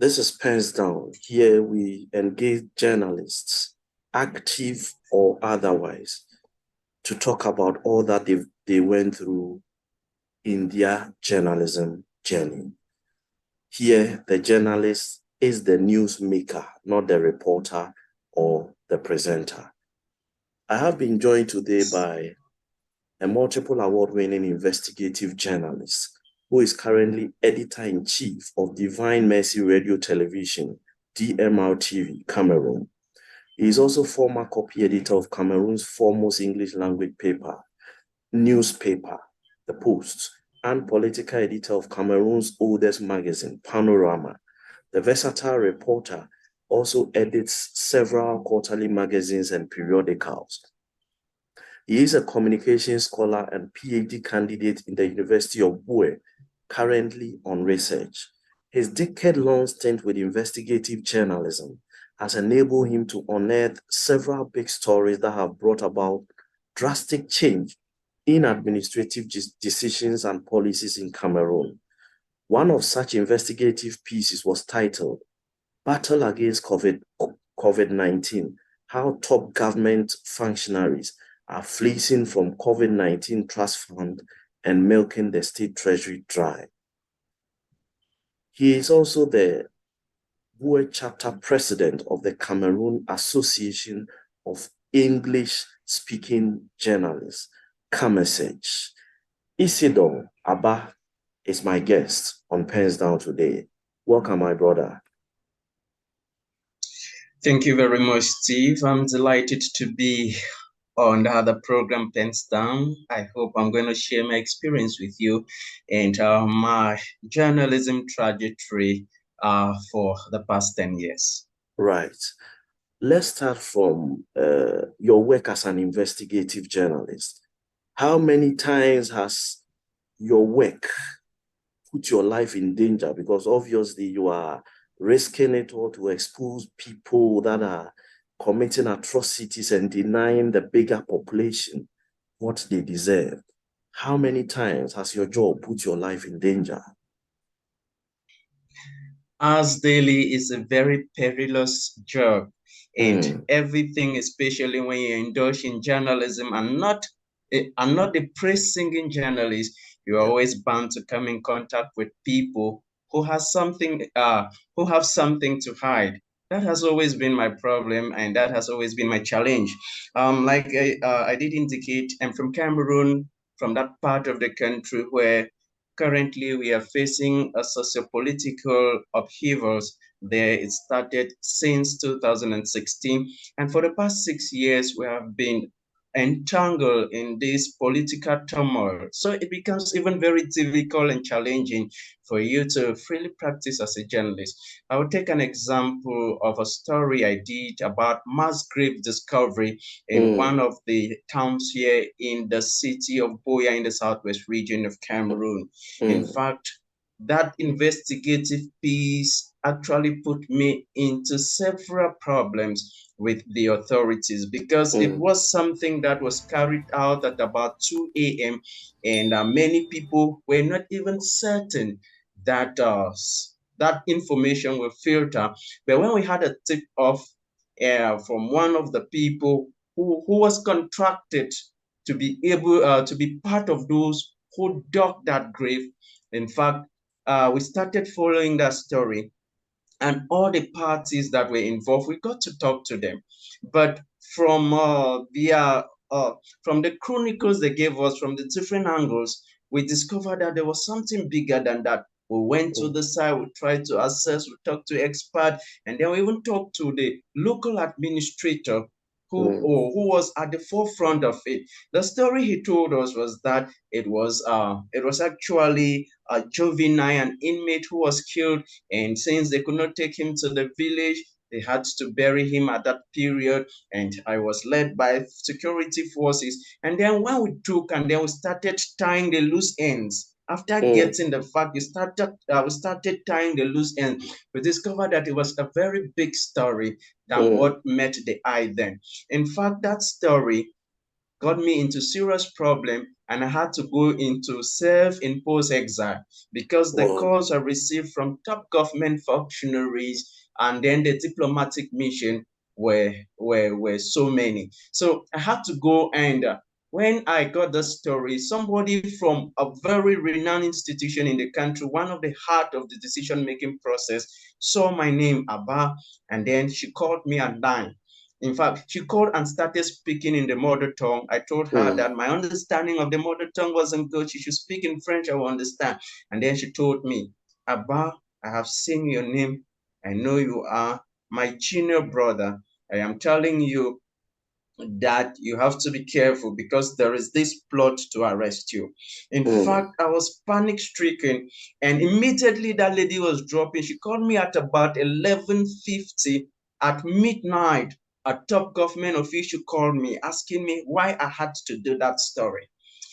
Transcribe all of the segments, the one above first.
This is PENSDOWN. Here we engage journalists, active or otherwise, to talk about all that they went through in their journalism journey. Here, the journalist is the newsmaker, not the reporter or the presenter. I have been joined today by a multiple award-winning investigative journalist who is currently editor-in-chief of Divine Mercy Radio Television, DMR-TV, Cameroon. He is also former copy editor of Cameroon's foremost English language newspaper, The Post, and political editor of Cameroon's oldest magazine, Panorama. The versatile reporter also edits several quarterly magazines and periodicals. He is a communications scholar and PhD candidate in the University of Bue, currently on research. His decade-long stint with investigative journalism has enabled him to unearth several big stories that have brought about drastic change in administrative decisions and policies in Cameroon. One of such investigative pieces was titled Battle Against COVID-19, How Top Government Functionaries are Fleecing from COVID-19 Trust Fund and Milking the State Treasury Dry. He is also the Bue chapter president of the Cameroon Association of English-Speaking Journalists, CAMESEJ. Isidore Abah is my guest on PENSDOWN today. Welcome, my brother. Thank you very much, Steve. I'm delighted to be on the other program, PENSDOWN. I hope I'm going to share my experience with you and my journalism trajectory for the past 10 years. Right. Let's start from your work as an investigative journalist. How many times has your work put your life in danger? Because obviously you are risking it all to expose people that are committing atrocities and denying the bigger population what they deserve. How many times has your job put your life in danger? As daily is a very perilous job, and everything, especially when you indulge in journalism and not a praise-singing journalist, you're always bound to come in contact with people who have something to hide. That has always been my problem, and that has always been my challenge. Like I did indicate, I'm from Cameroon, from that part of the country where currently we are facing a socio-political upheavals there. It started since 2016, and for the past 6 years we have been entangled in this political turmoil. So it becomes even very difficult and challenging for you to freely practice as a journalist. I will take an example of a story I did about mass grave discovery in one of the towns here in the city of Boya in the southwest region of Cameroon. In fact, that investigative piece actually put me into several problems with the authorities because it was something that was carried out at about 2 a.m. and many people were not even certain that that information will filter. But when we had a tip off from one of the people who was contracted to be able to be part of those who dug that grave, in fact, we started following that story, and all the parties that were involved, we got to talk to them. But from the chronicles they gave us, from the different angles, we discovered that there was something bigger than that. We went to the site, we tried to assess, we talked to experts, and then we even talked to the local administrator who was at the forefront of it. The story he told us was that it was actually a juvenile, an inmate who was killed, and since they could not take him to the village, they had to bury him at that period. And I was led by security forces. And then when we took and then we started tying the loose ends. After getting the fact, we started tying the loose ends. We discovered that it was a very big story than what met the eye then. In fact, that story got me into serious problem, and I had to go into self-imposed exile because the Wow. calls I received from top government functionaries and then the diplomatic mission were so many. So I had to go, and when I got the story, somebody from a very renowned institution in the country, one of the heart of the decision-making process, saw my name, Abah, and then she called me at 9. In fact, she called and started speaking in the mother tongue. I told her Mm, that my understanding of the mother tongue wasn't good. She should speak in French, I will understand. And then she told me, Abah, I have seen your name. I know you are my junior brother. I am telling you that you have to be careful because there is this plot to arrest you. In mm, fact, I was panic stricken, and immediately that lady was dropping. She called me at about 11:50 at midnight. A top government official called me asking me why I had to do that story.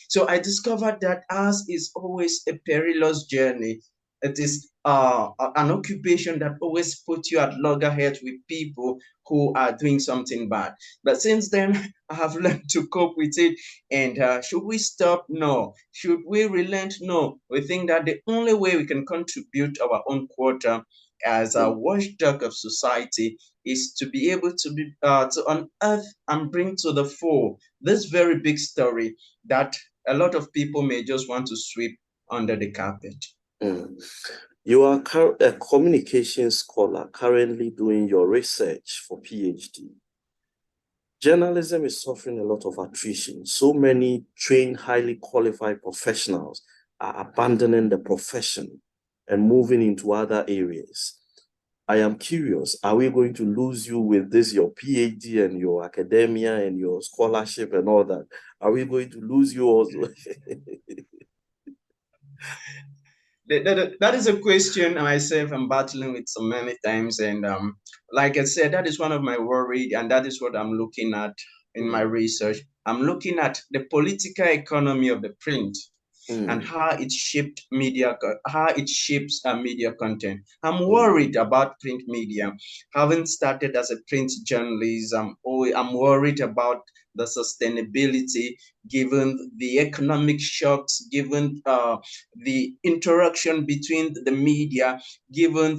So I discovered that ours is always a perilous journey. It is an occupation that always puts you at loggerheads with people who are doing something bad. But since then, I have learned to cope with it. And should we stop? No. Should we relent? No. We think that the only way we can contribute our own quota as a mm, watchdog of society is to be able to unearth and bring to the fore this very big story that a lot of people may just want to sweep under the carpet. mm. You are a communication scholar currently doing your research for PhD. Journalism is suffering a lot of attrition. So many trained, highly qualified professionals are abandoning the profession and moving into other areas. I am curious, are we going to lose you with this, your PhD and your academia and your scholarship and all that? Are we going to lose you also? That is a question I myself am battling with so many times. And like I said, that is one of my worries, and that is what I'm looking at in my Mm, research. I'm looking at the political economy of the print and mm, how it shaped how it shapes media content. I'm mm, worried about print media. Having started as a print journalist, I'm worried about the sustainability given the economic shocks, given the interaction between the media, given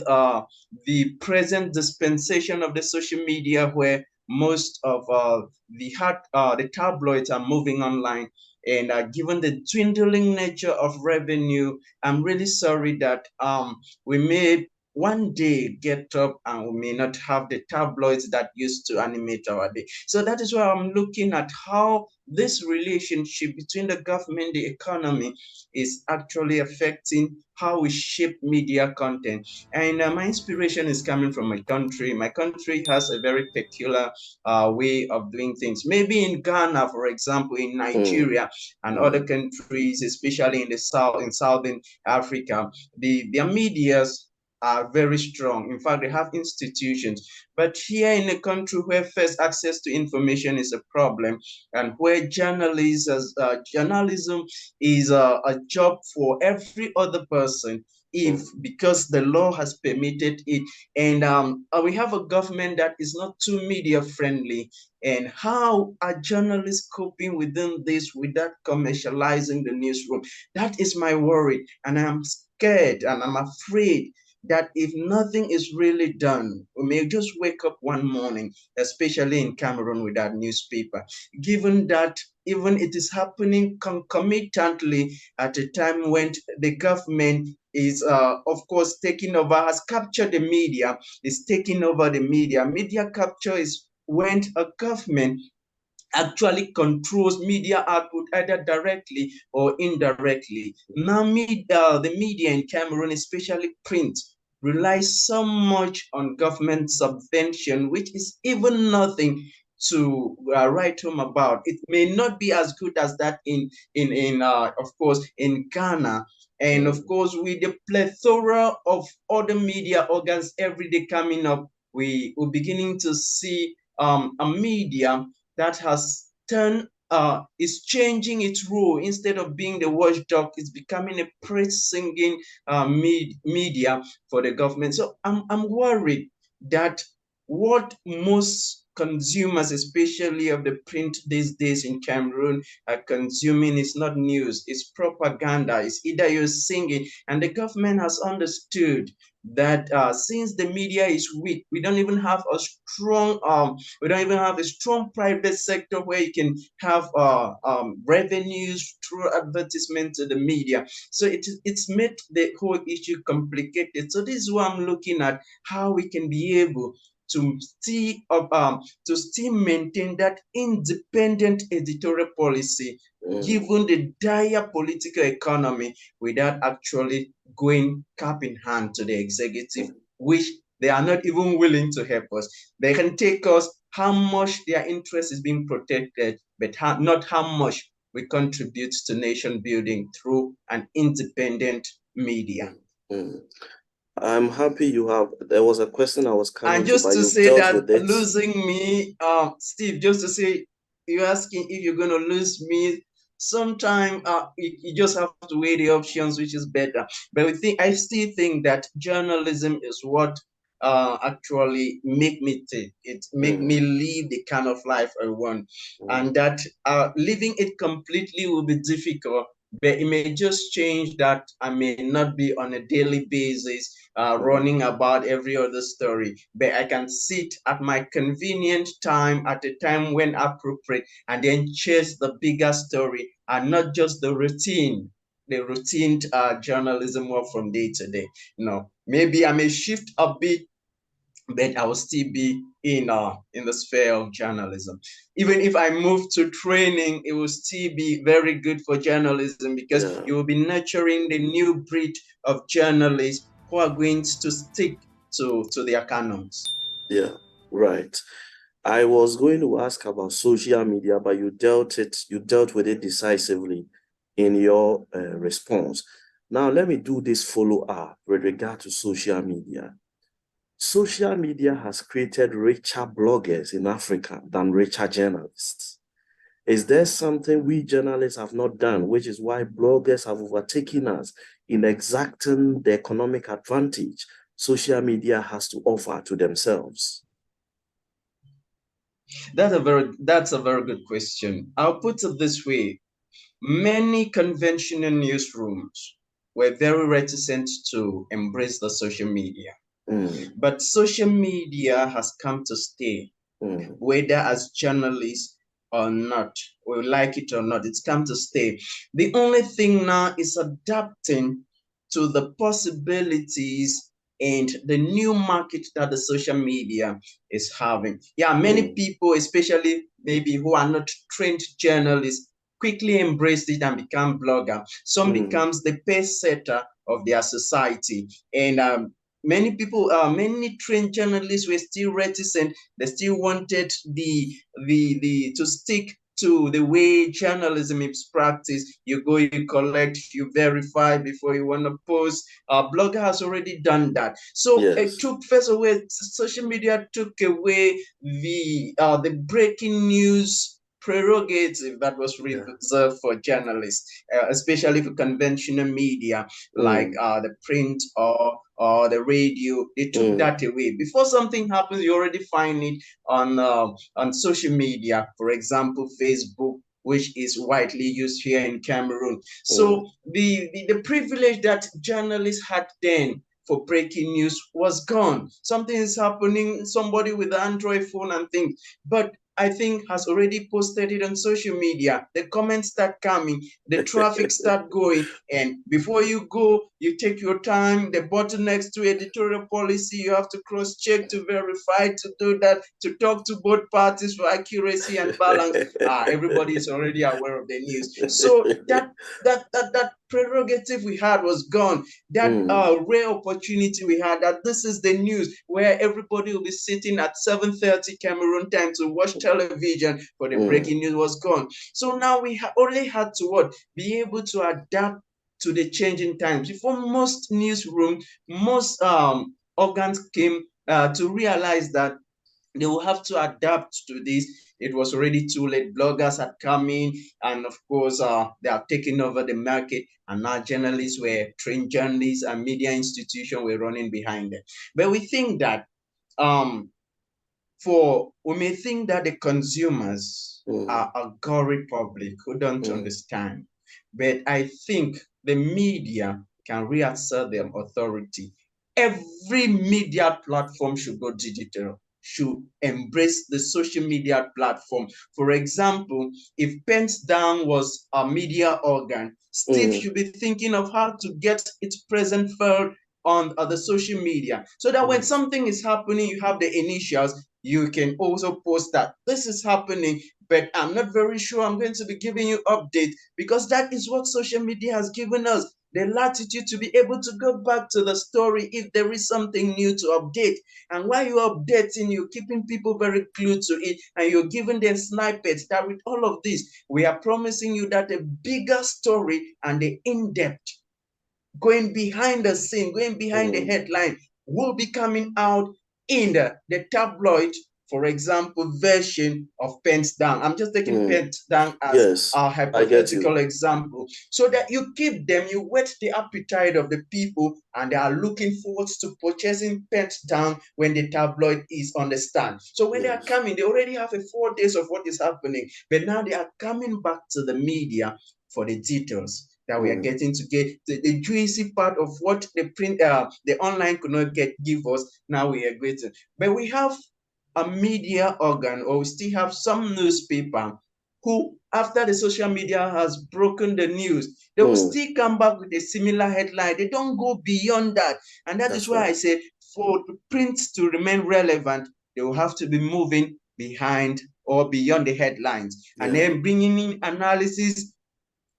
the present dispensation of the social media where most of the tabloids are moving online, and given the dwindling nature of revenue, I'm really sorry that we may one day get up and we may not have the tabloids that used to animate our day. So that is why I'm looking at how this relationship between the government, the economy, is actually affecting how we shape media content. And my inspiration is coming from my country. My country has a very peculiar way of doing things. Maybe in Ghana, for example, in mm, Nigeria and other mm, countries, especially in the south, in southern Africa, their medias are very strong. In fact, they have institutions. But here in a country where first access to information is a problem, and where journalism is a job for every other person, if mm, because the law has permitted it, and we have a government that is not too media friendly, and how are journalists coping within this without commercializing the newsroom? That is my worry, and I'm scared and I'm afraid that if nothing is really done, we may just wake up one morning, especially in Cameroon, without newspaper, given that even it is happening concomitantly at a time when the government is, of course, taking over, has captured the media, is taking over the media. Media capture is when a government actually controls media output either directly or indirectly. Now, the media in Cameroon, especially print, relies so much on government subvention, which is even nothing to write home about. It may not be as good as that in of course in Ghana, and of mm, course with the plethora of other media organs every day coming up, we're beginning to see a media that has turned is changing its role. Instead of being the watchdog, it's becoming a praise singing media for the government. So I'm worried that what most consumers, especially of the print these days in Cameroon, are consuming is not news, it's propaganda. It's either you're singing, and the government has understood that since the media is weak, we don't even have a strong private sector where you can have revenues through advertisement to the media. So it's made the whole issue complicated. So this is what I'm looking at, how we can be able to still maintain that independent editorial policy given the dire political economy without actually going cap in hand to the executive, which they are not even willing to help us. They can take us how much their interest is being protected, but not how much we contribute to nation building through an independent media. I'm happy you have. There was a question I was coming And to, just but to you've say dealt that with it. losing me, Steve, just to say, you're asking if you're going to lose me sometime, you just have to weigh the options, which is better. But I still think that journalism is what actually make me take it, make me live the kind of life I want. And that living it completely will be difficult, but it may just change that I may not be on a daily basis running about every other story, but I can sit at my convenient time at a time when appropriate and then chase the bigger story and not just the routine journalism work from day to day. Maybe I may shift a bit, but I will still be in the sphere of journalism. Even if I move to training, it will still be very good for journalism because you will be nurturing the new breed of journalists who are going to stick to their canons. Yeah, right. I was going to ask about social media, but you dealt with it decisively in your response. Now, let me do this follow-up with regard to social media. Social media has created richer bloggers in Africa than richer journalists. Is there something we journalists have not done, which is why bloggers have overtaken us in exacting the economic advantage social media has to offer to themselves? That's a very good question. I'll put it this way. Many conventional newsrooms were very reticent to embrace the social media. But social media has come to stay, whether as journalists or not, we like it or not, it's come to stay. The only thing now is adapting to the possibilities and the new market that the social media is having. Yeah, many people, especially maybe who are not trained journalists, quickly embrace it and become blogger. Some becomes the pace setter of their society. And many trained journalists were still reticent. They still wanted the to stick to the way journalism is practiced. You go, you collect, you verify before you want to post. Blogger has already done that. So it took first away. Social media took away the breaking news prerogative that was reserved for journalists, especially for conventional media like the print or the radio. They took that away. Before something happens, you already find it on social media. For example, Facebook, which is widely used here in Cameroon. So the privilege that journalists had then for breaking news was gone. Something is happening, somebody with an Android phone and things. But I think has already posted it on social media. The comments start coming, the traffic start going, and before you go, you take your time. The button next to editorial policy, you have to cross-check to verify, to do that, to talk to both parties for accuracy and balance. Everybody is already aware of the news. So that prerogative we had was gone. That rare opportunity we had, that this is the news where everybody will be sitting at 7:30 Cameroon time to watch television for the breaking news was gone. So now we only had to be able to adapt to the changing times. Before most newsrooms, most organs came to realize that they will have to adapt to this. It was already too late. Bloggers had come in, and of course, they are taking over the market. And now journalists were trained journalists and media institutions were running behind them. But we think that um, For we may think that the consumers are a gory public who don't understand, but I think the media can reassert their authority. Every media platform should go digital, should embrace the social media platform. For example, if PENSDOWN was a media organ, Steve should be thinking of how to get its present felt on the social media, so that when something is happening, you have the initials. You can also post that this is happening, but I'm not very sure I'm going to be giving you update, because that is what social media has given us, the latitude to be able to go back to the story if there is something new to update. And while you're updating, you're keeping people very glued to it, and you're giving them snippets that with all of this, we are promising you that a bigger story and the in-depth, going behind the scene, going behind the headline, will be coming out in the tabloid, for example, version of PENSDOWN. I'm just taking PENSDOWN as Yes, a I get you. hypothetical example, so that you keep them, you whet the appetite of the people, and they are looking forward to purchasing PENSDOWN when the tabloid is on the stand. So when they are coming, they already have a 4 days of what is happening, but now they are coming back to the media for the details that we are getting to get the juicy part of what the online could not give us. Now we are getting, but we have a media organ, or we still have some newspaper who, after the social media has broken the news, they will still come back with a similar headline. They don't go beyond that. And that is why I say, for the print to remain relevant, they will have to be moving behind or beyond the headlines, and then bringing in analysis,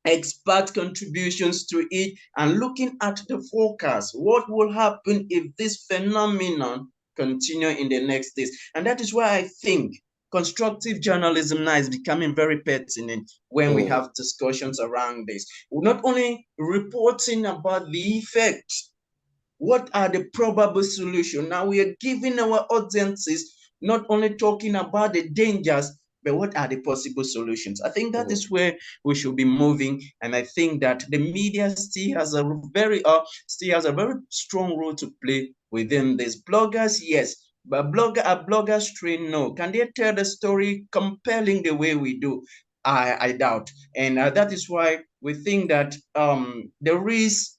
expert contributions to it, and looking at the forecast. What will happen if this phenomenon continue in the next days? And that is why I think constructive journalism now is becoming very pertinent when we have discussions around this. We're not only reporting about the effects, what are the probable solutions? Now we are giving our audiences not only talking about the dangers, but what are the possible solutions? I think that is where we should be moving, and I think that the media still has a very strong role to play within this. Bloggers, yes, but bloggers trained, no. Can they tell the story compelling the way we do? I doubt, and that is why we think that there is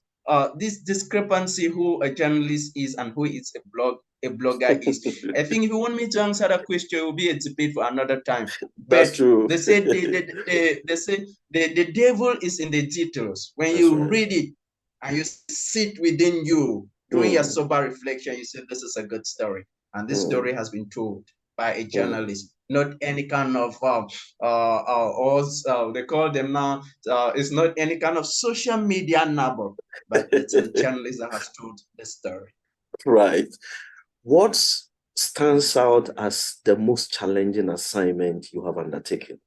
this discrepancy who a journalist is and who is a blogger is. I think if you want me to answer that question, it will be a debate for another time. That's But true. they say they say the devil is in the details. When That's you right. read it and you sit within you, doing your sober reflection, you say this is a good story, and this story has been told by a journalist, not any kind of they call them now. It's not any kind of social media nabble, but it's a journalist that has told the story. Right. What stands out as the most challenging assignment you have undertaken?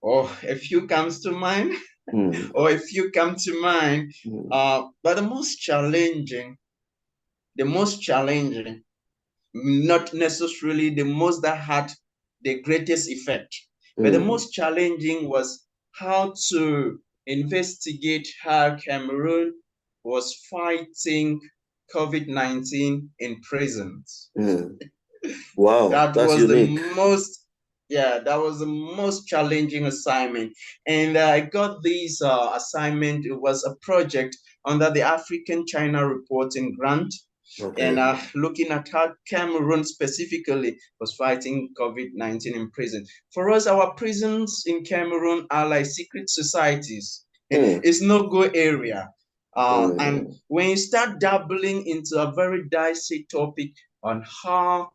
Or a few comes to mind, or a few come to mind. But the most challenging, not necessarily the most that had the greatest effect, but the most challenging was how to investigate how Cameroon was fighting COVID-19 in prisons. Wow, That that's was the unique. most, yeah, that was the most challenging assignment. And I got this assignment. It was a project under the African China Reporting Grant, and Okay. looking at how Cameroon specifically was fighting COVID-19 in prison. For us, our prisons in Cameroon are like secret societies. It's no go area. And when you start dabbling into a very dicey topic on how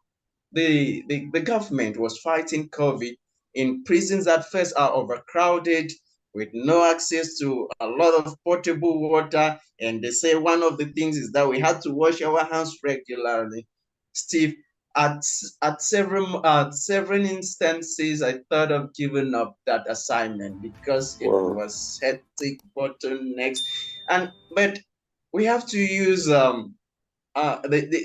the government was fighting COVID in prisons that first are overcrowded with no access to a lot of potable water. And they say one of the things is that we had to wash our hands regularly. Steve, at several instances, I thought of giving up that assignment because it Wow. was hectic, bottlenecks, but we have to use the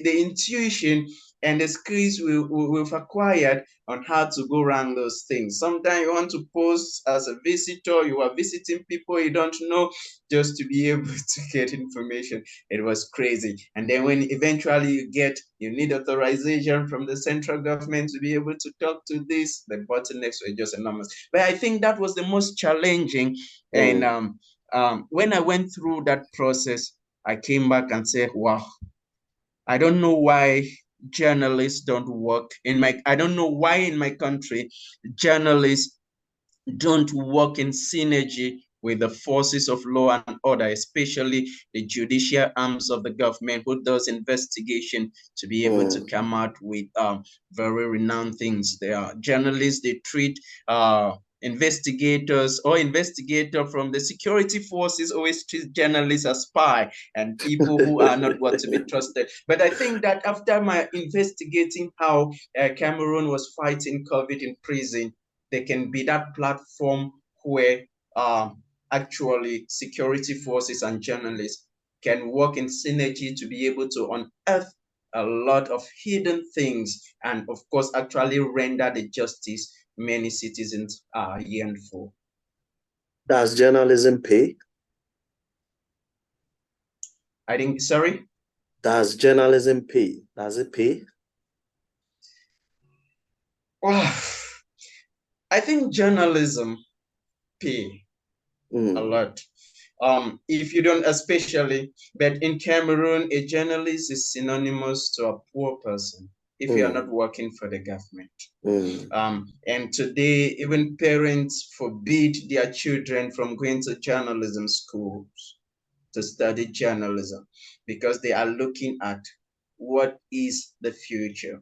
intuition and the skills we've acquired on how to go around those things. Sometimes you want to post as a visitor, you are visiting people you don't know just to be able to get information. It was crazy. And then when eventually you need authorization from the central government to be able to talk to this, the bottlenecks were just enormous. But I think that was the most challenging. And when I went through that process, I came back and said, wow, I don't know why journalists don't work I don't know why in my country journalists don't work in synergy with the forces of law and order, especially the judicial arms of the government who does investigation to be able to come out with very renowned things. They are journalists, they treat investigators or investigator from the security forces always treat journalists as spy and people who are not what to be trusted. But I think that after my investigating how Cameroon was fighting COVID in prison, there can be that platform where actually security forces and journalists can work in synergy to be able to unearth a lot of hidden things and, of course, actually render the justice many citizens yearn for. Does journalism pay? I think, sorry? Does journalism pay? Does it pay? Well, I think journalism pay a lot. If you don't, especially, but in Cameroon, a journalist is synonymous to a poor person if you are not working for the government. And today, even parents forbid their children from going to journalism schools to study journalism because they are looking at what is the future.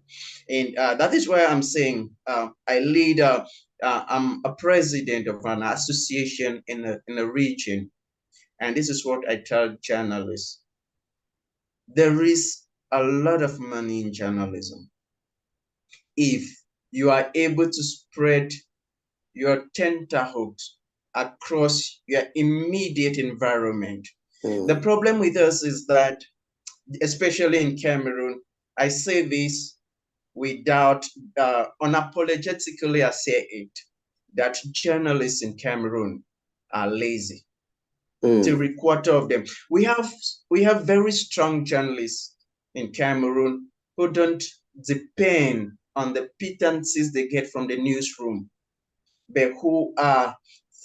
And that is why I'm saying I'm a president of an association in a region. And this is what I tell journalists. There is a lot of money in journalism. If you are able to spread your tentacles across your immediate environment. The problem with us is that, especially in Cameroon, I say this without unapologetically, I say it, that journalists in Cameroon are lazy. 3/4 of them. We have very strong journalists in Cameroon who don't depend on the pittances they get from the newsroom, but who are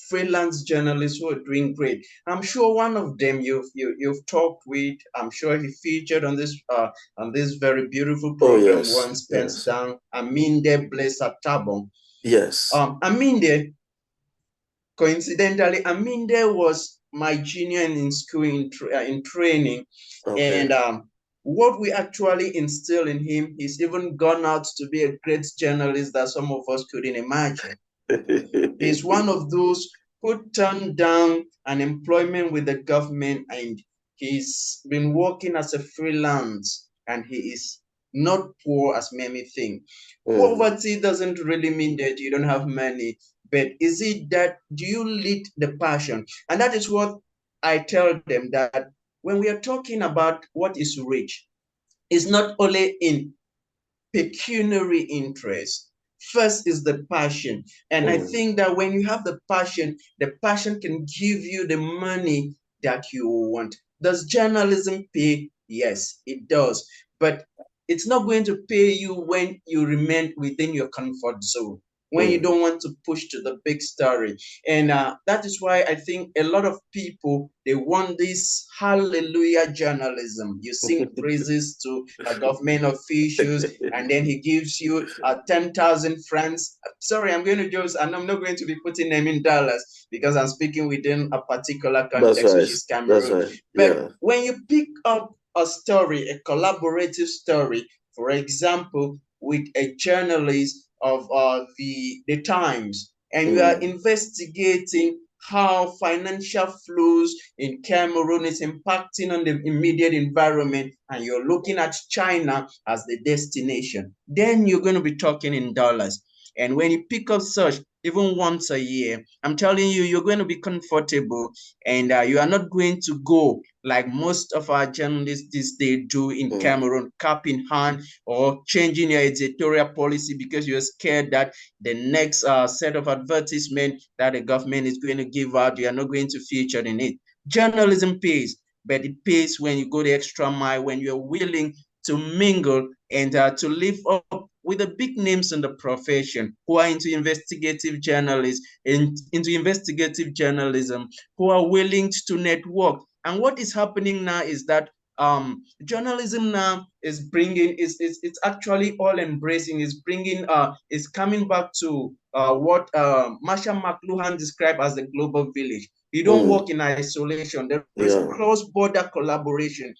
freelance journalists who are doing great. I'm sure one of them you've talked with. I'm sure he featured on this very beautiful program once, PENSDOWN. Aminde Blessa Tabon. Yes. Aminde, coincidentally, Aminde was my junior in school in training, and what we actually instill in him, he's even gone out to be a great journalist that some of us couldn't imagine. He's one of those who turned down an employment with the government, and he's been working as a freelance, and he is not poor as many think. Poverty doesn't really mean that you don't have money, but is it that do you lead the passion? And that is what I tell them, that when we are talking about what is rich, it's not only in pecuniary interest. First is the passion. And I think that when you have the passion can give you the money that you want. Does journalism pay? Yes, it does. But it's not going to pay you when you remain within your comfort zone, when you don't want to push to the big story. And that is why I think a lot of people, they want this hallelujah journalism. You sing praises to government officials, and then he gives you 10,000 francs. Sorry, I'm not going to be putting them in dollars because I'm speaking within a particular context, which is Cameroon. But when you pick up a story, a collaborative story, for example, with a journalist of the Times, and you are investigating how financial flows in Cameroon is impacting on the immediate environment, and you're looking at China as the destination, then you're going to be talking in dollars. And when you pick up such, even once a year, I'm telling you, you're going to be comfortable, and you are not going to go like most of our journalists this day do in Cameroon, cap in hand, or changing your editorial policy because you're scared that the next set of advertisement that the government is going to give out, you are not going to feature in it. Journalism pays, but it pays when you go the extra mile, when you're willing to mingle and to live up with the big names in the profession who are into investigative journalism, into investigative journalism, who are willing to network. And what is happening now is that journalism now is bringing is it's actually all embracing, is bringing is coming back to what Marshall McLuhan described as the global village. You don't work in isolation. There is cross-border collaboration,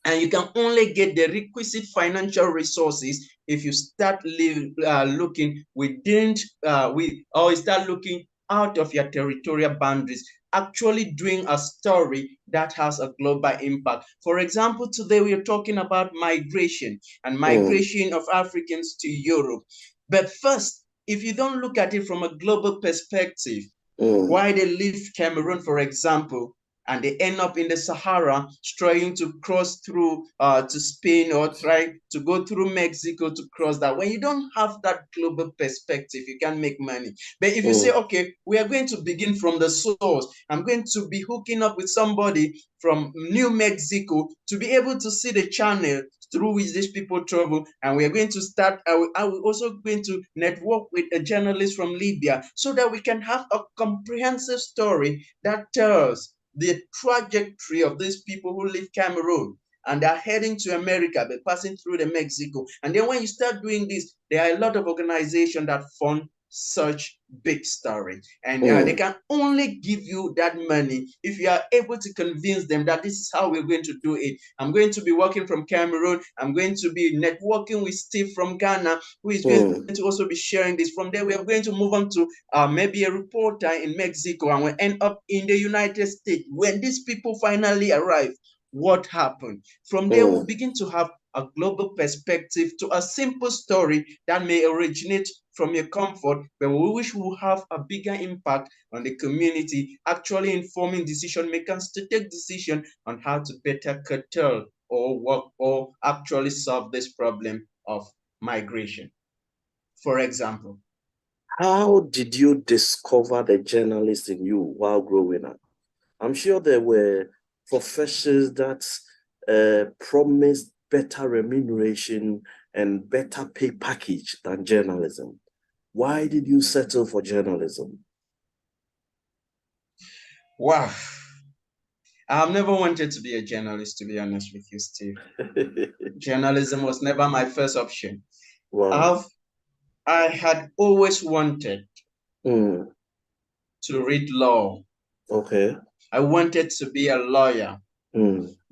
and you can only get the requisite financial resources if you start looking within or start looking out of your territorial boundaries, actually doing a story that has a global impact. For example, today we are talking about migration and migration of Africans to Europe. But first, if you don't look at it from a global perspective, why they leave Cameroon, for example, and they end up in the Sahara, trying to cross through to Spain, or try to go through Mexico to cross that. When you don't have that global perspective, you can't make money. But if you say, okay, we are going to begin from the source, I'm going to be hooking up with somebody from New Mexico to be able to see the channel through which these people travel, and we are going to start. I will also going to network with a journalist from Libya so that we can have a comprehensive story that tells the trajectory of these people who leave Cameroon and they're heading to America, but passing through the Mexico. And then when you start doing this, there are a lot of organizations that fund such big story, and they can only give you that money if you are able to convince them that this is how we're going to do it. I'm going to be working from Cameroon, I'm going to be networking with Steve from Ghana, who is going to also be sharing this. From there, we are going to move on to maybe a reporter in Mexico, and we end up in the United States. When these people finally arrive, what happened? From there, we'll begin to have a global perspective to a simple story that may originate from your comfort, but we wish will have a bigger impact on the community, actually informing decision makers to take decision on how to better curtail or work or actually solve this problem of migration. For example, how did you discover the journalist in you while growing up? I'm sure there were professions that promised better remuneration and better pay package than journalism. Why did you settle for journalism? wow, I've never wanted to be a journalist, to be honest with you, Steve. Journalism was never my first option. Wow. I had always wanted to read law. Okay. I wanted to be a lawyer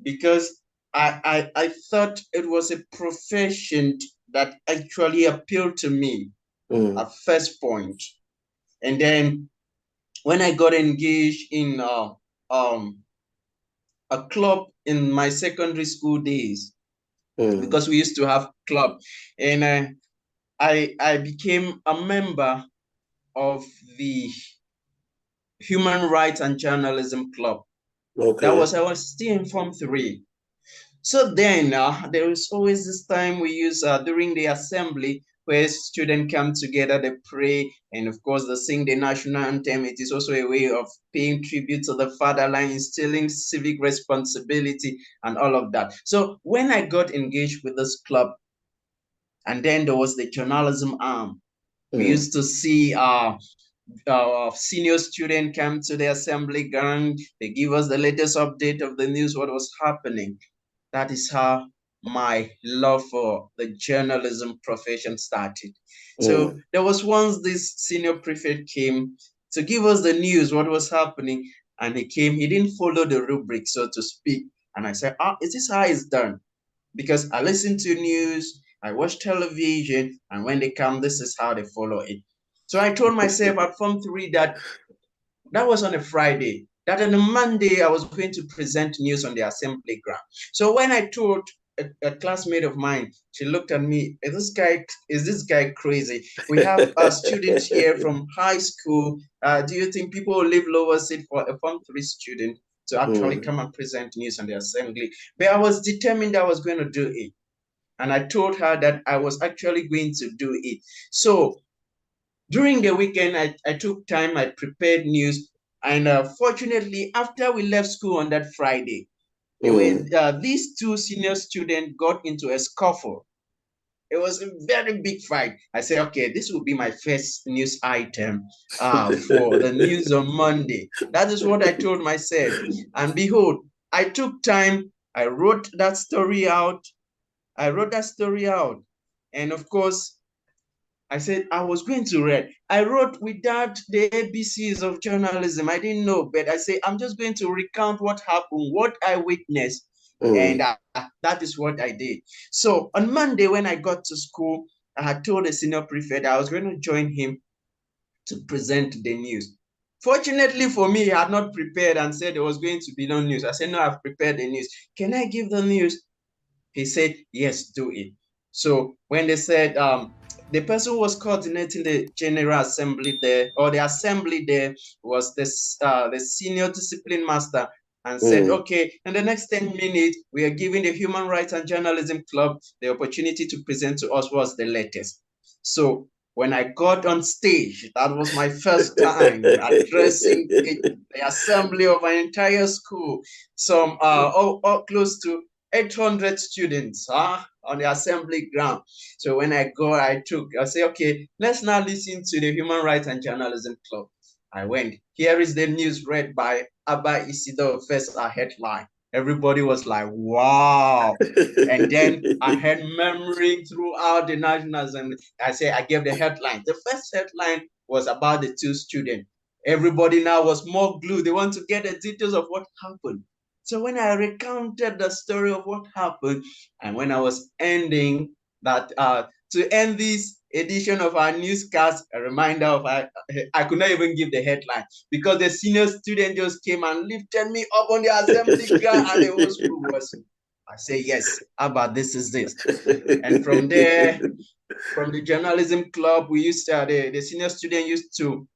because I thought it was a profession that actually appealed to me at first point. And then when I got engaged in a club in my secondary school days, because we used to have club, and I became a member of the Human Rights and Journalism Club. Okay. I was still in Form 3. So then there is always this time we use during the assembly where students come together, they pray, and of course they sing the national anthem. It is also a way of paying tribute to the fatherland, instilling civic responsibility and all of that. So when I got engaged with this club, and then there was the journalism arm, we used to see senior student come to the assembly ground. They give us the latest update of the news, what was happening. That is how my love for the journalism profession started. So there was once this senior prefect came to give us the news, what was happening, and he didn't follow the rubric, so to speak. And I said, is this how it's done? Because I listen to news, I watch television, and when they come, this is how they follow it. So I told myself at Form 3 that was on a Friday, that on a Monday I was going to present news on the assembly ground. So when I told a classmate of mine. She looked at me. Is this guy crazy? We have students here from high school. Do you think people will leave lower seat for a Form 3 student to actually come and present news on the assembly? But I was determined I was going to do it. And I told her that I was actually going to do it. So during the weekend, I took time, I prepared news. And fortunately, after we left school on that Friday, there were these two senior students got into a scuffle. It was a very big fight. I said, okay, this will be my first news item for the news on Monday. That is what I told myself. And behold, I took time, I wrote that story out. And of course, I said I was going to read. I wrote without the ABCs of journalism. I didn't know, but I said I'm just going to recount what happened, what I witnessed, and that is what I did. So on Monday, when I got to school, I had told the senior prefect I was going to join him to present the news. Fortunately for me, he had not prepared and said there was going to be no news. I said, no, I've prepared the news. Can I give the news? He said, yes, do it. So when they said the person who was coordinating the General Assembly there, or the assembly there, was this the senior discipline master, and said, okay, in the next 10 minutes, we are giving the Human Rights and Journalism Club the opportunity to present to us what's the latest. So when I got on stage, that was my first time addressing the assembly of an entire school, some all close to 800 students on the assembly ground. So when I say, okay, let's now listen to the Human Rights and Journalism Club. I went. Here is the news read by Abah Isidore, first headline. Everybody was like, wow. And then I had murmuring throughout the National Assembly. I gave the headline. The first headline was about the two students. Everybody now was more glued. They want to get the details of what happened. So when I recounted the story of what happened, and when I was ending that, to end this edition of our newscast, a reminder of I could not even give the headline because the senior student just came and lifted me up on the assembly ground and the whole school was. I say, yes, Abah, this is this. And from there, from the journalism club, we used to, the senior student used to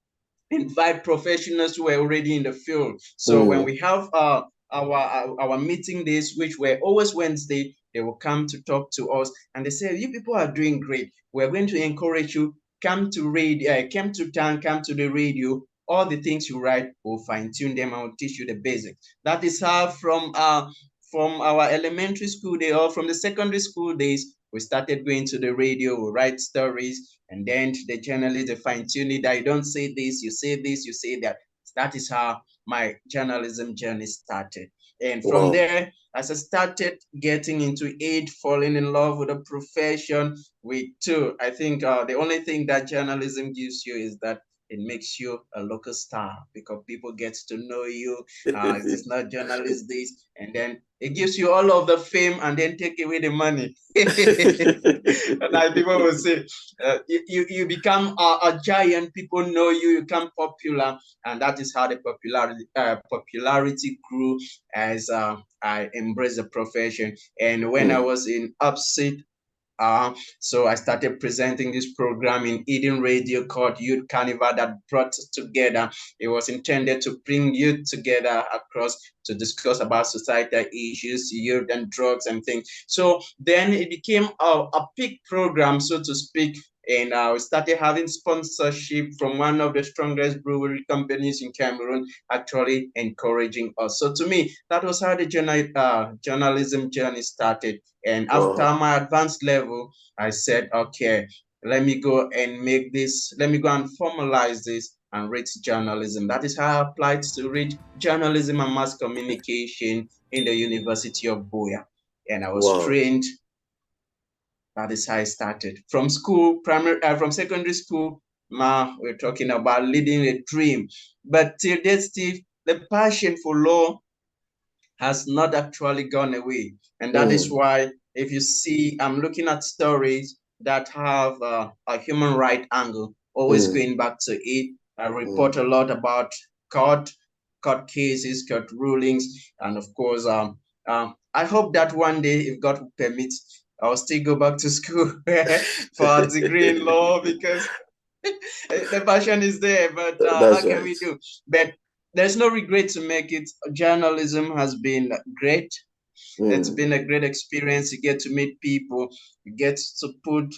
invite professionals who were already in the field. So when we have our meeting days, which were always Wednesday, they will come to talk to us, and they say, "You people are doing great. We're going to encourage you. Come to come to town, come to the radio. All the things you write, we'll fine tune them and we'll teach you the basics." That is how from our elementary school day or from the secondary school days, we started going to the radio, we write stories, and then the journalists, they fine tune it that you don't say this, you say this, you say that. That is how my journalism journey started. And from there, as I started getting into it, falling in love with the profession, I think the only thing that journalism gives you is that it makes you a local star because people get to know you. It is not journalist days, and then it gives you all of the fame and then take away the money. Like people will say, you become a giant. People know you. You become popular, and that is how the popularity grew as I embraced the profession. And when I was in upstate, so I started presenting this program in Eden Radio called Youth Carnival that brought us together. It was intended to bring youth together across to discuss about societal issues, youth and drugs and things. So then it became a peak program, so to speak. And we started having sponsorship from one of the strongest brewery companies in Cameroon, actually encouraging us. So to me, that was how the journalism journey started. And after my advanced level, I said, okay, let me go and formalize this and read journalism. That is how I applied to read journalism and mass communication in the University of Buea. And I was trained. That is how I started. From school, from secondary school, now we're talking about leading a dream. But till date, Steve, the passion for law has not actually gone away. And that is why, if you see, I'm looking at stories that have a human right angle, always going back to it. I report a lot about court cases, court rulings, and of course, I hope that one day, if God will permit, I'll still go back to school for a degree in law, because the passion is there. But how That's can right. we do? But there's no regret to make it. Journalism has been great. It's Mm. been a great experience. You get to meet people. You get to put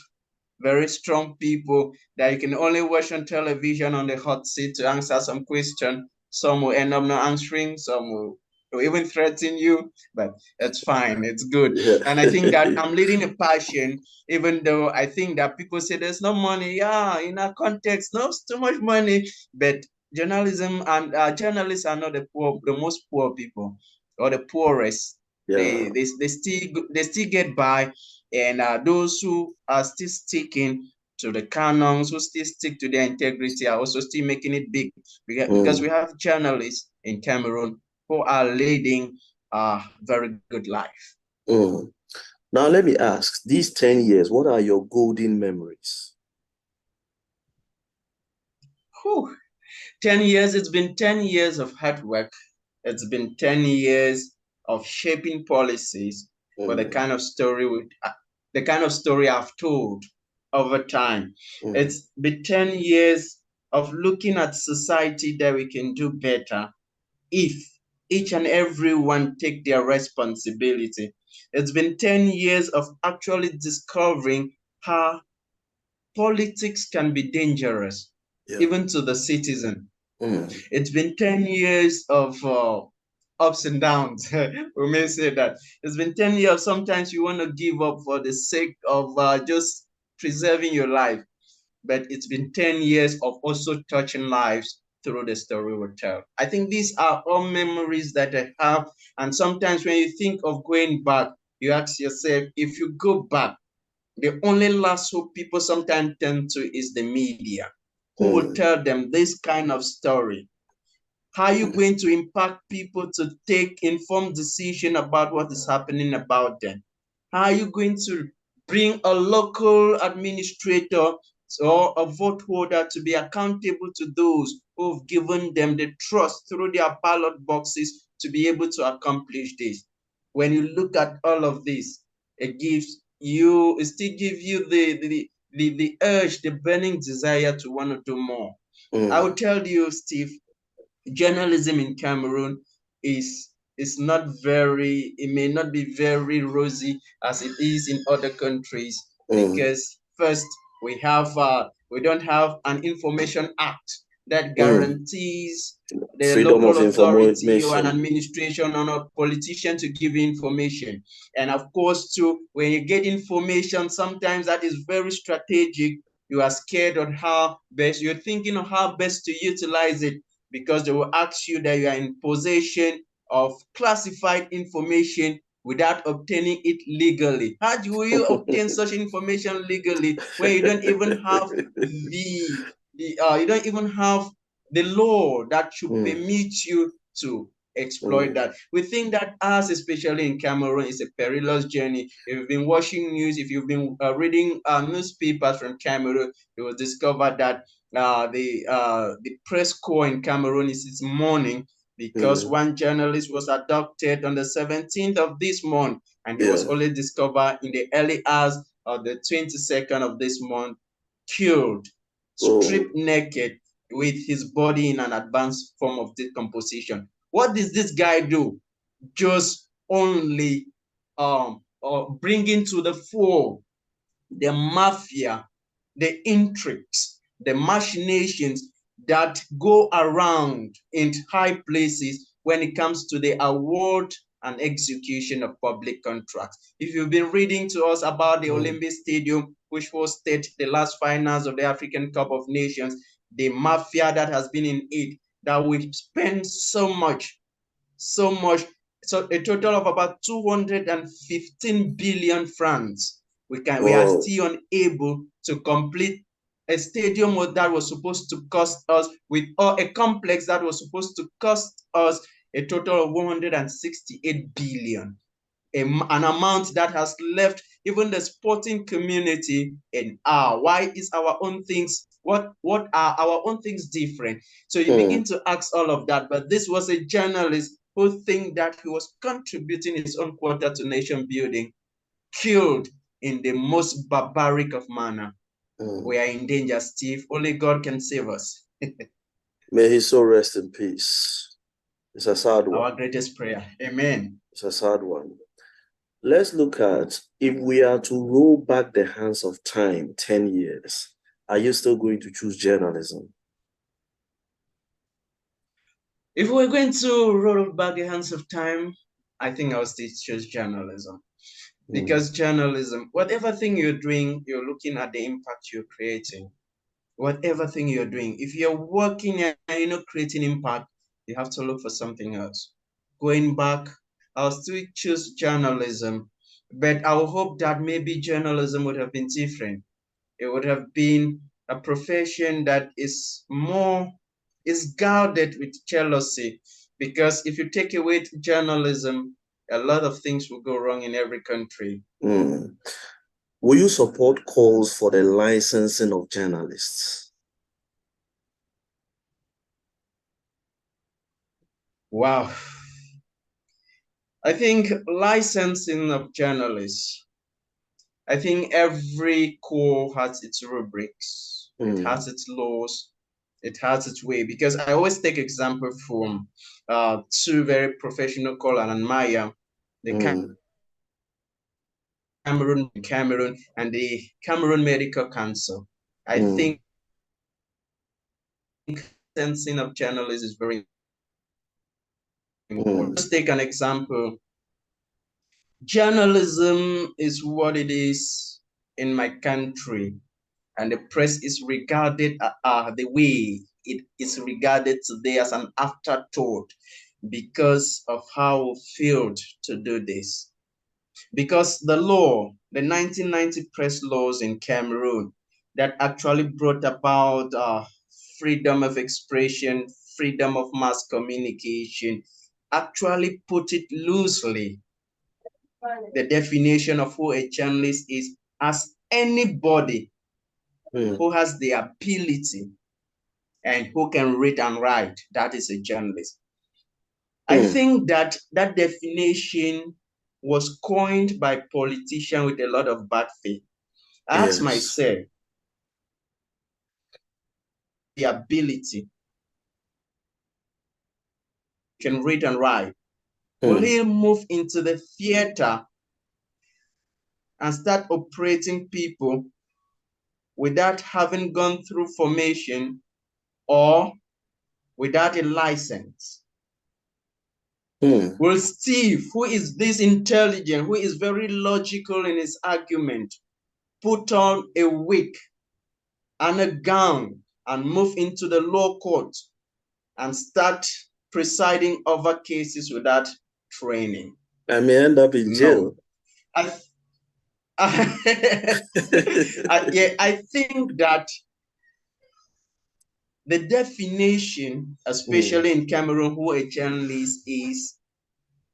very strong people that you can only watch on television on the hot seat to answer some question. Some will end up not answering, some will even threaten you, but it's fine, it's good. Yeah. And I think that I'm leading a passion, even though I think that people say there's no money. Yeah, in our context, no, it's too much money. But journalism and journalists are not the poor, the most poor people or the poorest. Yeah. They still get by, and those who are still sticking to the canons, who still stick to their integrity, are also still making it big, because we Mm. have journalists in Cameroon who are leading a very good life. Mm. Now, let me ask, these 10 years, what are your golden memories? Whew. 10 years, it's been 10 years of hard work. It's been 10 years of shaping policies for Mm. the kind of story I've told over time. Mm. It's been 10 years of looking at society that we can do better if each and everyone take their responsibility. It's been 10 years of actually discovering how politics can be dangerous, Yeah. even to the citizen. Mm. It's been 10 years of ups and downs. We may say that. It's been 10 years. Sometimes you want to give up for the sake of just preserving your life. But it's been 10 years of also touching lives through the story we tell. I think these are all memories that I have. And sometimes when you think of going back, you ask yourself, if you go back, the only last hope people sometimes turn to is the media, who will Mm. tell them this kind of story. How are you going to impact people to take informed decision about what is happening about them? How are you going to bring a local administrator or a vote holder to be accountable to those who've given them the trust through their ballot boxes to be able to accomplish this? When you look at all of this, it still gives you the urge, the burning desire to want to do more. I will Mm. tell you, Steve, journalism in Cameroon is not very, it may not be very rosy as it is in other countries, Mm. because first we don't have an information act that Mm. guarantees the Freedom local of authority or an information. administration or a politician to give you information. And of course too, when you get information, sometimes that is very strategic. You are scared on how best, you're thinking of how best to utilize it, because they will ask you that you are in possession of classified information without obtaining it legally. How do you obtain such information legally when you don't even have you don't even have the law that should Mm. permit you to exploit Mm. that? We think that us, especially in Cameroon, is a perilous journey. If you've been watching news, if you've been reading newspapers from Cameroon, you will discover that the press corps in Cameroon is mourning, because Mm. one journalist was abducted on the 17th of this month, and he was Yeah. only discovered in the early hours of the 22nd of this month, killed, Oh. stripped naked, with his body in an advanced form of decomposition. What does this guy do? Just only bringing to the fore the mafia, the intrigues, the machinations that go around in high places when it comes to the award and execution of public contracts. If you've been reading to us about the Mm. Olympic Stadium, which hosted the last finals of the African Cup of Nations, the mafia that has been in it, that we spend so much, so a total of about 215 billion francs. We are Oh. still unable to complete a stadium that was supposed to cost us, with or a complex that was supposed to cost us a total of 168 billion, an amount that has left even the sporting community in awe. Why is our own things, what are our own things different? So you begin Mm. to ask all of that. But this was a journalist who think that he was contributing his own quota to nation building, killed in the most barbaric of manner. We are in danger, Steve. Only God can save us. May his soul rest in peace. It's a sad one. Our greatest prayer. Amen. It's a sad one. Let's look at, if we are to roll back the hands of time 10 years, are you still going to choose journalism? If we're going to roll back the hands of time, I think I'll still choose journalism. Because journalism, whatever thing you're doing, you're looking at the impact you're creating. Whatever thing you're doing, if you're working and you're not creating impact, you have to look for something else. Going back, I'll still choose journalism, but I would hope that maybe journalism would have been different. It would have been a profession that is guarded with jealousy, because if you take away journalism, a lot of things will go wrong in every country. Will you support calls for the licensing of journalists? Wow. I think licensing of journalists, I think every corps has its rubrics, it has its laws, it has its way. Because I always take example from two very professional corps and admire the Cameroon and the Cameroon Medical Council. I think licensing of journalists is very important. Let's take an example. Journalism is what it is in my country, and the press is regarded the way it is regarded today as an afterthought because of how we failed to do this. Because the law, the 1990 press laws in Cameroon that actually brought about freedom of expression, freedom of mass communication, actually put it loosely. The definition of who a journalist is as anybody who has the ability and who can read and write. That is a journalist. I think that that definition was coined by politicians with a lot of bad faith. I asked myself, the ability can read and write, will he move into the theater and start operating people without having gone through formation or without a license? Will Steve, who is this intelligent, who is very logical in his argument, put on a wig and a gown and move into the law court and start presiding over cases without training? I may end up in jail. I think that the definition, especially in Cameroon, who a journalist is,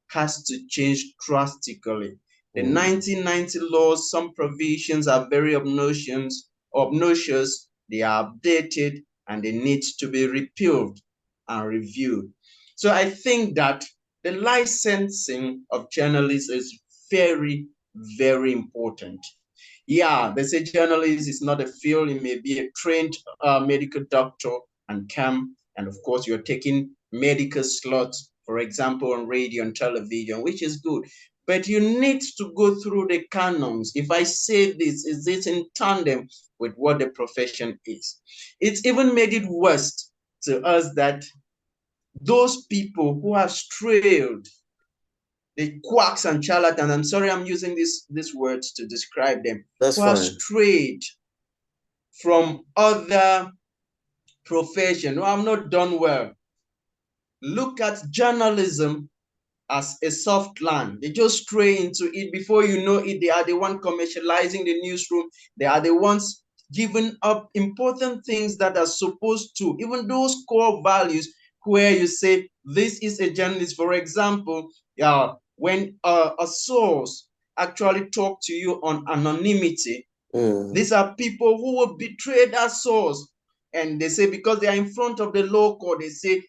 has to change drastically. The 1990 laws, some provisions are very obnoxious, they are updated, and they need to be repealed and reviewed. So I think that the licensing of journalists is very, very important. Yeah, they say journalist is not a field. It may be a trained medical doctor and come, and of course you're taking medical slots, for example, on radio and television, which is good. But you need to go through the canons. If I say this, is this in tandem with what the profession is? It's even made it worse to us that those people who have strayed, the quacks and charlatans, I'm sorry I'm using these words to describe them, That's who have fine. strayed from other profession, who have not done well, look at journalism as a soft land. They just stray into it. Before you know it, they are the one commercializing the newsroom. They are the ones giving up important things that are supposed to, even those core values where you say, this is a journalist. For example, when a source actually talk to you on anonymity, these are people who will betray that source. And they say, because they are in front of the law court, they say,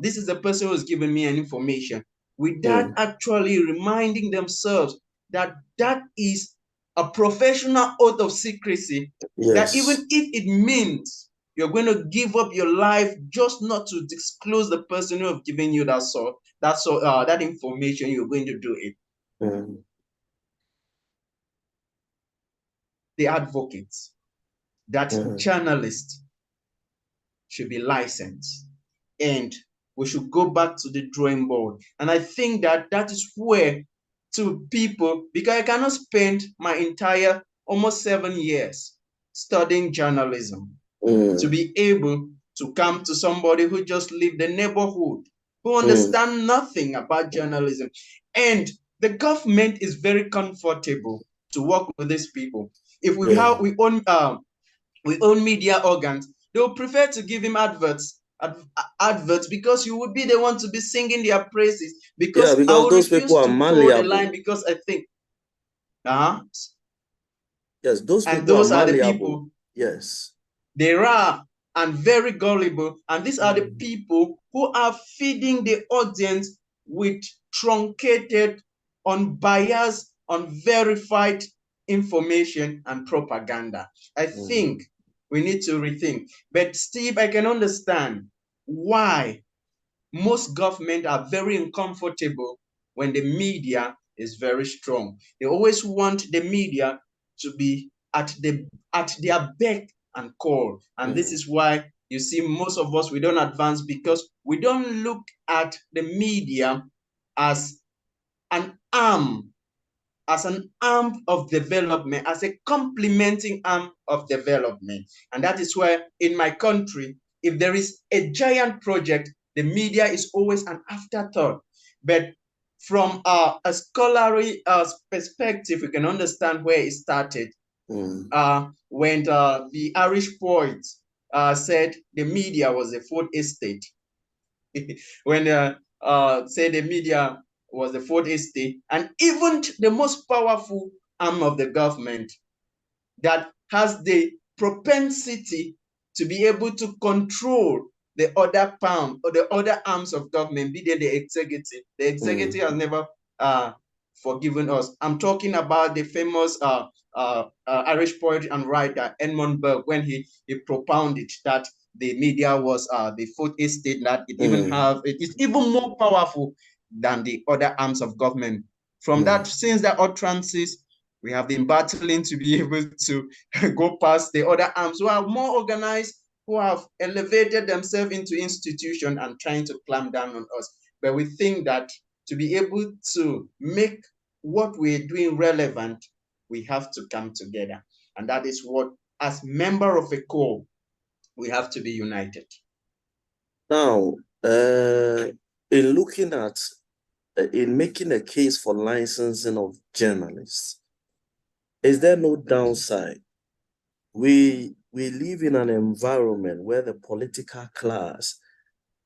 this is the person who's giving me an information, without actually reminding themselves that that is a professional oath of secrecy, that even Yes. if it means you're going to give up your life just not to disclose the person who have given you that information, you're going to do it. The advocates that journalists should be licensed, and we should go back to the drawing board. And I think that that is where, to people, because I cannot spend my entire almost 7 years studying journalism to be able to come to somebody who just leave the neighborhood, who understand nothing about journalism. And the government is very comfortable to work with these people. If we own media organs, they will prefer to give him adverts, because you would be the one to be singing their praises. Yeah, Because I because will those people refuse are to toe the malleable. line, because I think, uh-huh. Yes, those And people are those are the malleable. people, Yes. they are, and very gullible. And these are the people who are feeding the audience with truncated, unbiased, unverified information and propaganda. I think we need to rethink. But Steve, I can understand why most government are very uncomfortable when the media is very strong. They always want the media to be at their beck and call. And this is why you see most of us, we don't advance, because we don't look at the media as an arm as an arm of development, as a complementing arm of development. And that is why in my country, if there is a giant project, the media is always an afterthought. But from a scholarly perspective, we can understand where it started. When the Irish poet said the media was a fourth estate. When say the media was the fourth estate, and even the most powerful arm of the government that has the propensity to be able to control the other palm or the other arms of government, be they the executive. The executive has never forgiven us. I'm talking about the famous Irish poet and writer Edmund Burke, when he propounded that the media was the fourth estate, that it is even more powerful than the other arms of government. From that, since that utterances, we have been battling to be able to go past the other arms who are more organized, who have elevated themselves into institution and trying to clamp down on us. But we think that to be able to make what we're doing relevant, we have to come together. And that is what, as member of a core, we have to be united. Now, in looking at, in making a case for licensing of journalists, is there no downside? We live in an environment where the political class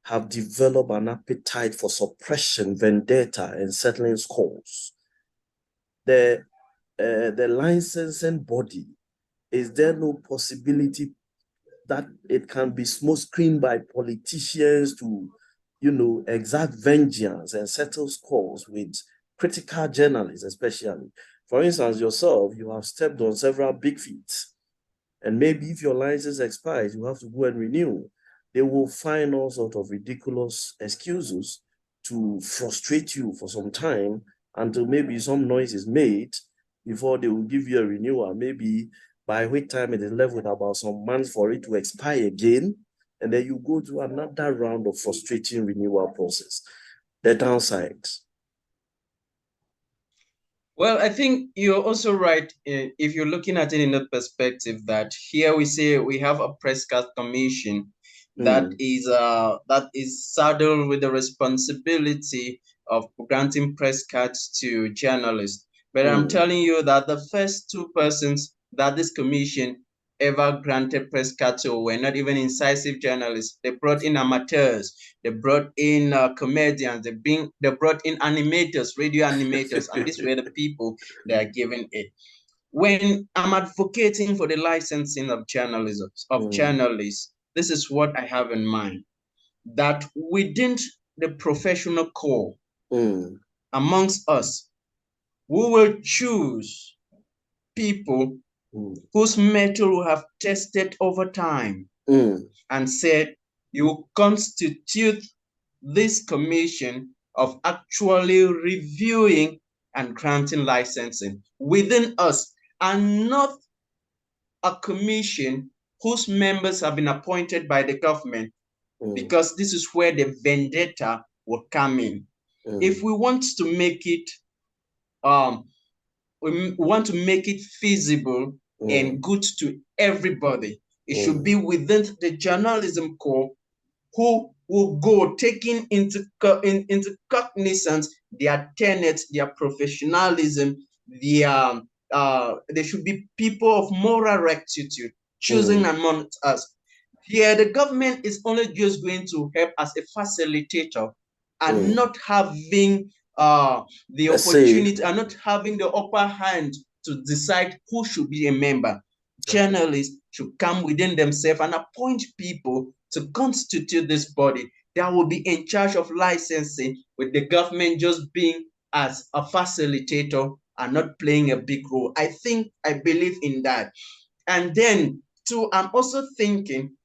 have developed an appetite for suppression, vendetta, and settling scores. The licensing body, is there no possibility that it can be smoke screened by politicians to, exact vengeance and settle scores with critical journalists, especially? For instance, yourself, you have stepped on several big feet. And maybe if your license expires, you have to go and renew. They will find all sorts of ridiculous excuses to frustrate you for some time until maybe some noise is made before they will give you a renewal. Maybe by which time it is left with about some months for it to expire again. And then you go through another round of frustrating renewal process. The downsides. Well, I think you're also right, if you're looking at it in that perspective, that here we say we have a press card commission that is saddled with the responsibility of granting press cards to journalists. But I'm telling you that the first two persons that this commission ever granted press cards to were not even incisive journalists. They brought in amateurs, they brought in comedians, they brought in animators, radio animators, and these were the people that are giving it. When I'm advocating for the licensing of journalism, of journalists, this is what I have in mind. that within the professional core amongst us, we will choose people whose method we have tested over time and said, you constitute this commission of actually reviewing and granting licensing within us, and not a commission whose members have been appointed by the government, because this is where the vendetta will come in. If we want to make it we want to make it feasible and good to everybody, it should be within the journalism core, who will go taking into cognizance their tenets, their professionalism, their there should be people of moral rectitude choosing among us. Here, the government is only just going to help as a facilitator and not having the opportunity and not having the upper hand to decide who should be a member. Journalists should come within themselves and appoint people to constitute this body that will be in charge of licensing, with the government just being as a facilitator and not playing a big role. I believe in that. And then, too, I'm also thinking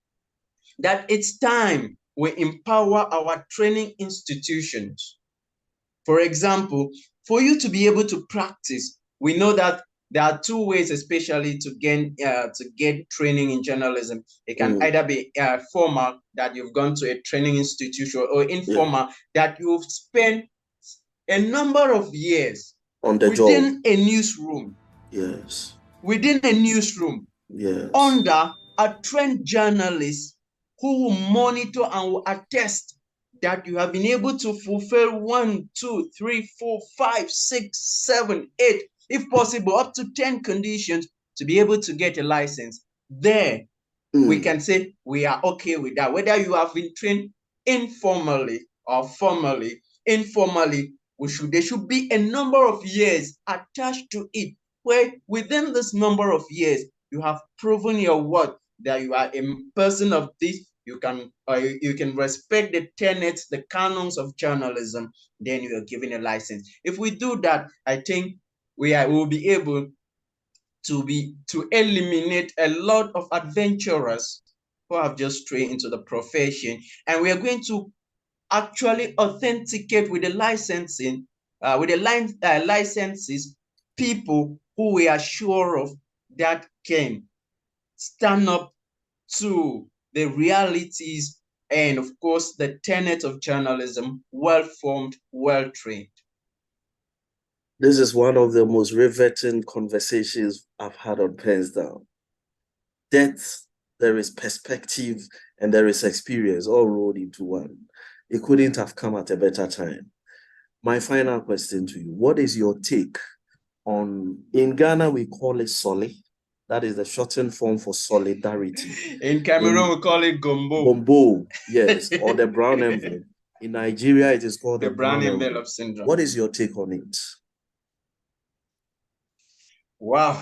that it's time we empower our training institutions. For example, for you to be able to practice, we know that there are two ways, especially to get training in journalism. It can either be formal, that you've gone to a training institution, or informal, that you've spent a number of years on the within job. a newsroom. Yes. Within a newsroom. Yes. Under a trained journalist who will monitor and will attest that you have been able to fulfill 1, 2, 3, 4, 5, 6, 7, 8, if possible, up to 10 conditions to be able to get a license. There, we can say we are okay with that. Whether you have been trained informally or formally, informally, there should be a number of years attached to it, where within this number of years, you have proven your worth, that you are a person of this, you can respect the tenets, the canons of journalism, then you are given a license. If we do that, I think we will be able to eliminate a lot of adventurers who have just strayed into the profession, and we are going to actually authenticate with the licensing, licenses, people who we are sure of that can stand up to the realities and, of course, the tenets of journalism, well-formed, well-trained. This is one of the most riveting conversations I've had on PENSDOWN. Depth, there is perspective, and there is experience all rolled into one. It couldn't have come at a better time. My final question to you, what is your take on, in Ghana, we call it Soli. That is the shortened form for solidarity. In Cameroon, we call it Gombo. Gombo, yes, or the brown envelope. In Nigeria, it is called the brown envelope syndrome. What is your take on it? Wow.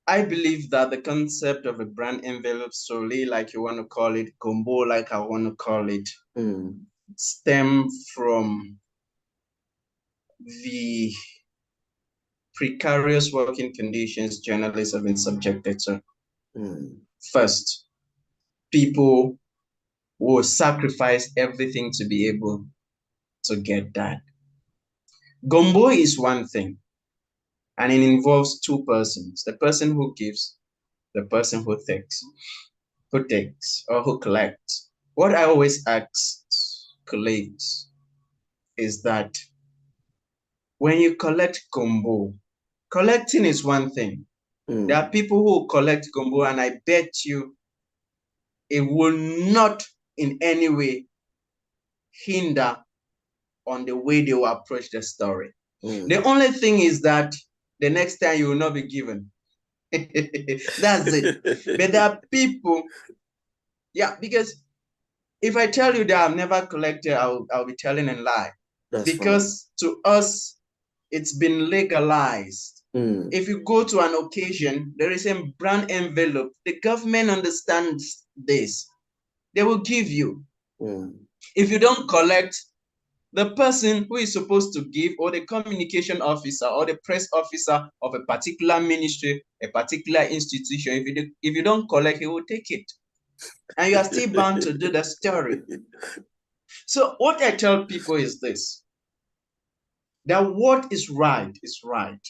I believe that the concept of a brand envelope, Soli, like you want to call it, Gombo, like I want to call it, stem from the precarious working conditions journalists have been subjected to. First, people will sacrifice everything to be able to get that. Gombo is one thing, and it involves two persons: the person who gives, the person who takes or who collects. What I always ask colleagues is that when you collect Gombo, collecting is one thing. There are people who collect Gombo, and I bet you it will not in any way hinder on the way they will approach the story. The only thing is that the next time you will not be given. That's it. But there are people, because if I tell you that I've never collected, I'll be telling a lie. Because to us, it's been legalized. If you go to an occasion, there is a brand envelope. The government understands this. they will give you. Mm. If you don't collect, the person who is supposed to give, or the communication officer or the press officer of a particular ministry, a particular institution, if you don't collect, he will take it. And you are still bound to do the story. So what I tell people is this, that what is right is right.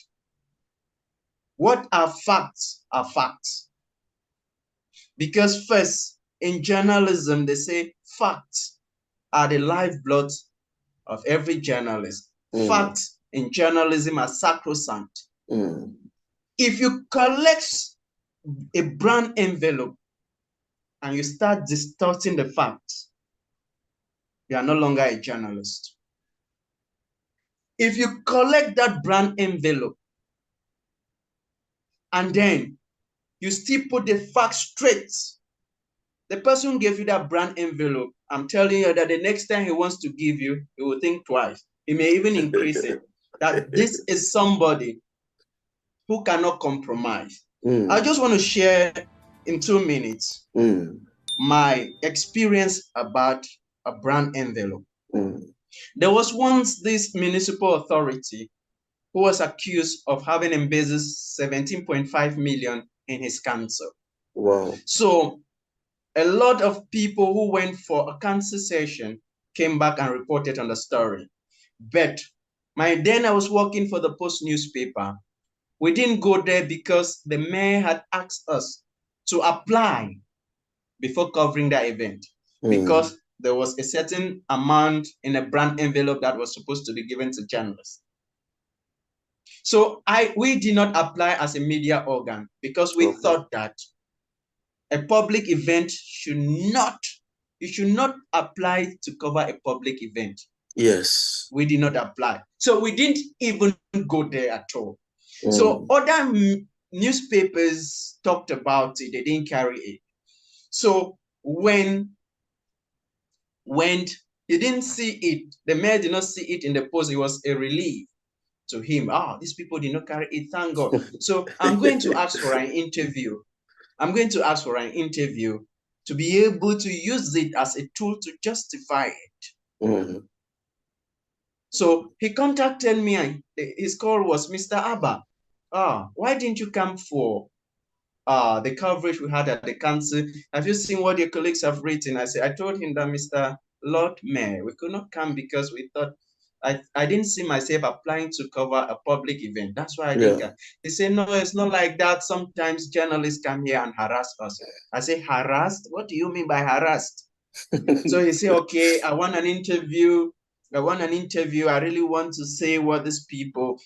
What are facts are facts. Because first, in journalism, they say facts are the lifeblood of every journalist. Facts in journalism are sacrosanct. If you collect a brown envelope and you start distorting the facts, you are no longer a journalist. If you collect that brown envelope and then you still put the facts straight, the person who gave you that brown envelope, I'm telling you that the next time he wants to give you, he will think twice. He may even increase it. That this is somebody who cannot compromise. I just want to share in 2 minutes my experience about a brown envelope. There was once this municipal authority who was accused of having embezzled 17.5 million in his council. Wow. So a lot of people who went for a council session came back and reported on the story. But then I was working for the Post newspaper. We didn't go there because the mayor had asked us to apply before covering that event, because there was a certain amount in a brand envelope that was supposed to be given to journalists. So we did not apply as a media organ because we thought that a public event you should not apply to cover a public event. Yes. We did not apply. So we didn't even go there at all. So other newspapers talked about it, they didn't carry it. So when he didn't see it, the mayor did not see it in the Post, it was a relief to him. These people did not carry it, thank God. So I'm going to ask for an interview. I'm going to ask for an interview to be able to use it as a tool to justify it. So he contacted me and his call was, Mr. Abah, why didn't you come for the coverage we had at the council? Have you seen what your colleagues have written? I told him that, Mr. Lord Mayor, we could not come because we thought I didn't see myself applying to cover a public event. That's why I didn't come. He said, no, it's not like that. Sometimes journalists come here and harass us. I say, harassed? What do you mean by harassed? So he said, okay, I want an interview. I really want to say what these people,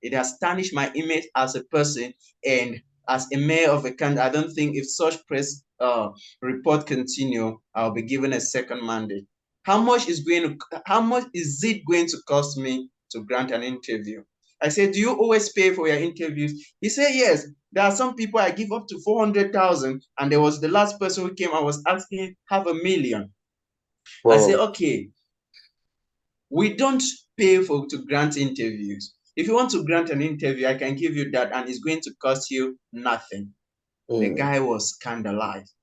it has tarnished my image as a person and as a mayor of a country. I don't think if such press report continue, I'll be given a second mandate. How much is it going to cost me to grant an interview? I said, do you always pay for your interviews? He said, yes. There are some people I give up to 400,000, and there was the last person who came, I was asking $500,000. Wow. I said, okay, we don't pay to grant interviews. If you want to grant an interview, I can give you that, and it's going to cost you nothing. The guy was scandalized.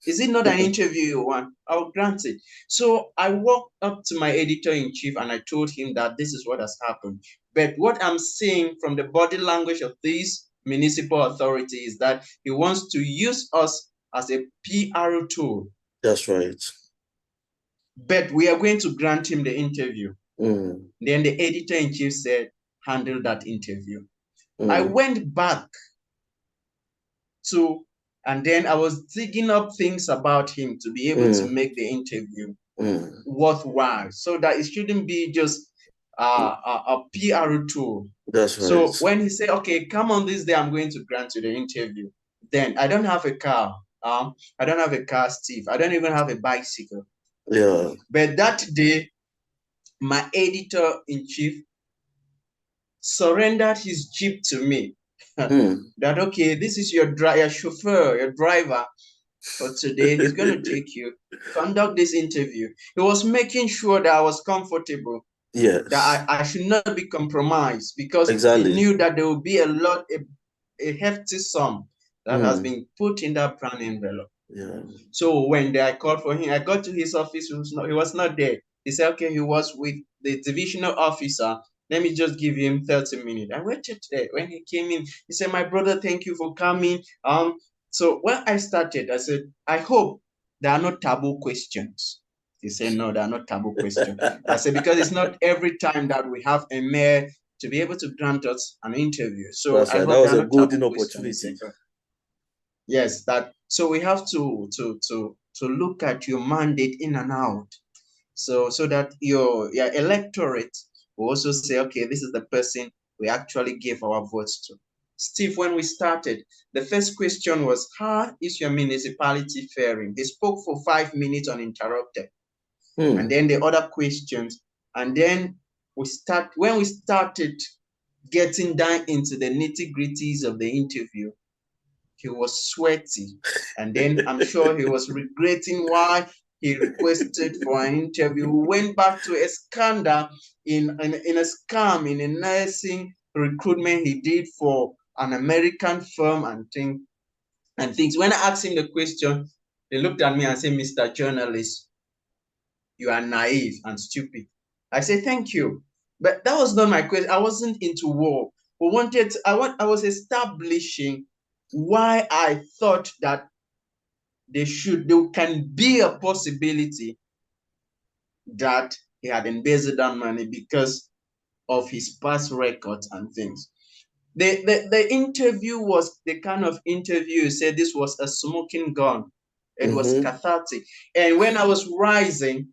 Is it not an interview you want? I'll grant it. So I walked up to my editor-in-chief and I told him that this is what has happened. But what I'm seeing from the body language of this municipal authority is that he wants to use us as a PR tool. That's right. But we are going to grant him the interview. Then the editor-in-chief said, handle that interview. I went back and then I was digging up things about him to be able to make the interview worthwhile, so that it shouldn't be just a PR tool. That's right. So when he said, okay, come on this day, I'm going to grant you the interview. Then I don't have a car. I don't have a car, Steve. I don't even have a bicycle. Yeah. But that day, my editor-in-chief surrendered his Jeep to me. That, okay, this is your chauffeur, your driver for today. He's going to take you, conduct this interview. He was making sure that I was comfortable. Yes. That I should not be compromised, because exactly. he knew that there would be a hefty sum that has been put in that brown envelope. Yeah. So when I called for him, I got to his office. He was not there. He said, okay, he was with the divisional officer. Let me just give him 30 minutes. I waited there. When he came in, he said, my brother, thank you for coming. So when I started, I said, I hope there are no taboo questions. He said, no, there are not taboo questions. I said, because it's not every time that we have a mayor to be able to grant us an interview. So That's I right. That hope there was are a no taboo golden questions. opportunity. Yes, that so we have to look at your mandate in and out. So that your electorate will also say, okay, this is the person we actually gave our votes to. Steve, when we started, the first question was, how is your municipality faring? He spoke for 5 minutes uninterrupted. And then the other questions. And then when we started getting down into the nitty-gritties of the interview, he was sweaty. And then I'm sure he was regretting why he requested for an interview. We went back to a scandal in a scam in a nursing recruitment he did for an American firm and things. When I asked him the question, he looked at me and said, Mr. Journalist, you are naive and stupid. I said, thank you. But that was not my question. I wasn't into war. I was establishing why I thought that there can be a possibility that he had embezzled that money because of his past records and things. The interview was the kind of interview you said this was a smoking gun. It was cathartic. And when I was rising,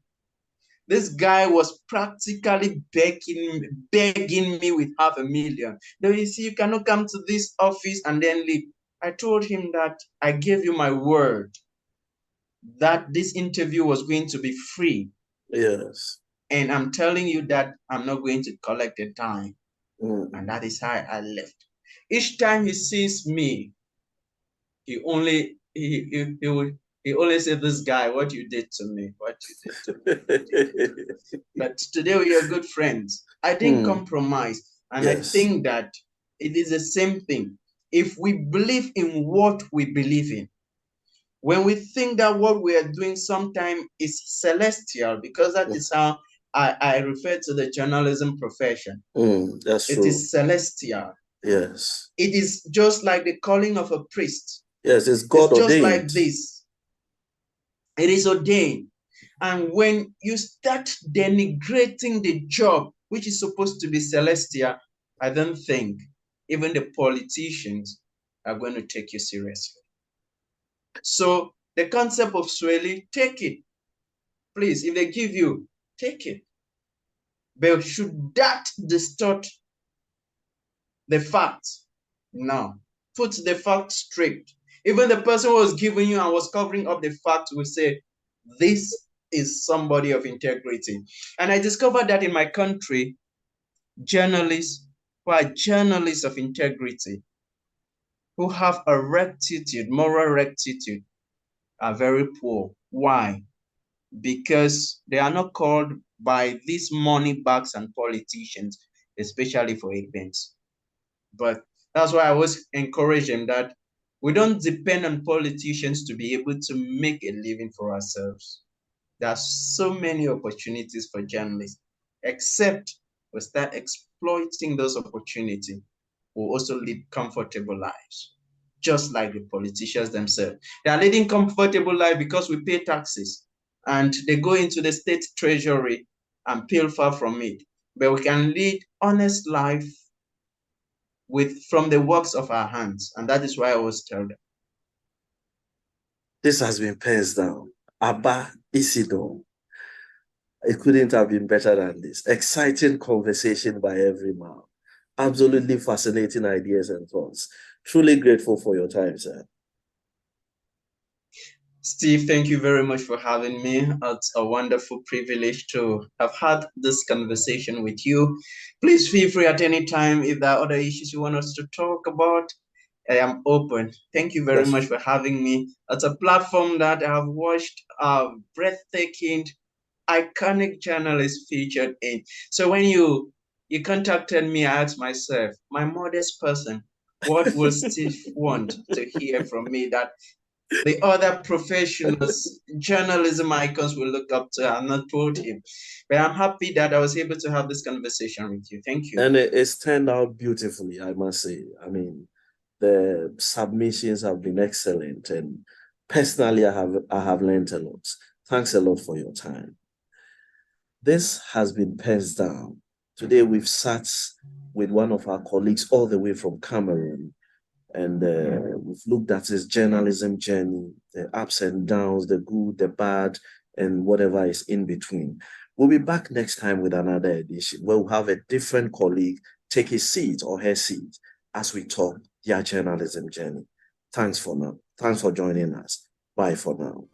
this guy was practically begging me with $500,000. Now you see, you cannot come to this office and then leave. I told him that I gave you my word that this interview was going to be free. Yes. And I'm telling you that I'm not going to collect a dime. And that is how I left. Each time he sees me, he only said, this guy, what you did to me, what you did to me. But today we are good friends. I didn't compromise. And I think that it is the same thing. If we believe in what we believe in, when we think that what we are doing sometimes is celestial, because that is how I refer to the journalism profession. That's true. It is celestial. Yes. It is just like the calling of a priest. Yes, it's God ordained. Just like this. It is ordained. And when you start denigrating the job, which is supposed to be celestial, I don't think even the politicians are going to take you seriously. So the concept of swelling, take it. Please, if they give you, take it. But should that distort the facts? No. Put the facts straight. Even the person who was giving you and was covering up the facts will say, this is somebody of integrity. And I discovered that in my country, journalists who are journalists of integrity, who have a rectitude, moral rectitude, are very poor. Why? Because they are not called by these money bags and politicians, especially for events. But that's why I was encouraging that we don't depend on politicians to be able to make a living for ourselves. There are so many opportunities for journalists, except we start exploiting those opportunities, we'll also lead comfortable lives, just like the politicians themselves. They are leading comfortable life because we pay taxes and they go into the state treasury and pilfer from it. But we can lead honest life from the works of our hands. And that is why I was telling them. This has been PENSDOWN. Abah Isidore. It couldn't have been better than this. Exciting conversation by every man. Absolutely fascinating ideas and thoughts. Truly grateful for your time, sir. Steve, thank you very much for having me. It's a wonderful privilege to have had this conversation with you. Please feel free at any time if there are other issues you want us to talk about. I am open. Thank you very much for having me. It's a platform that I have watched breathtaking, iconic journalists featured in. So when you contacted me, I asked myself, my modest person, What will Steve want to hear from me that the other professionals, journalism icons will look up to? I'm not told him. But I'm happy that I was able to have this conversation with you. Thank you. And it's turned out beautifully, I must say. I mean, the submissions have been excellent, and personally, I have learned a lot. Thanks a lot for your time. This has been Pens Down. Today we've sat with one of our colleagues all the way from Cameroon, and we've looked at his journalism journey, the ups and downs, the good, the bad, and whatever is in between. We'll be back next time with another edition where we'll have a different colleague take his seat or her seat as we talk their journalism journey. Thanks for now. Thanks for joining us. Bye for now.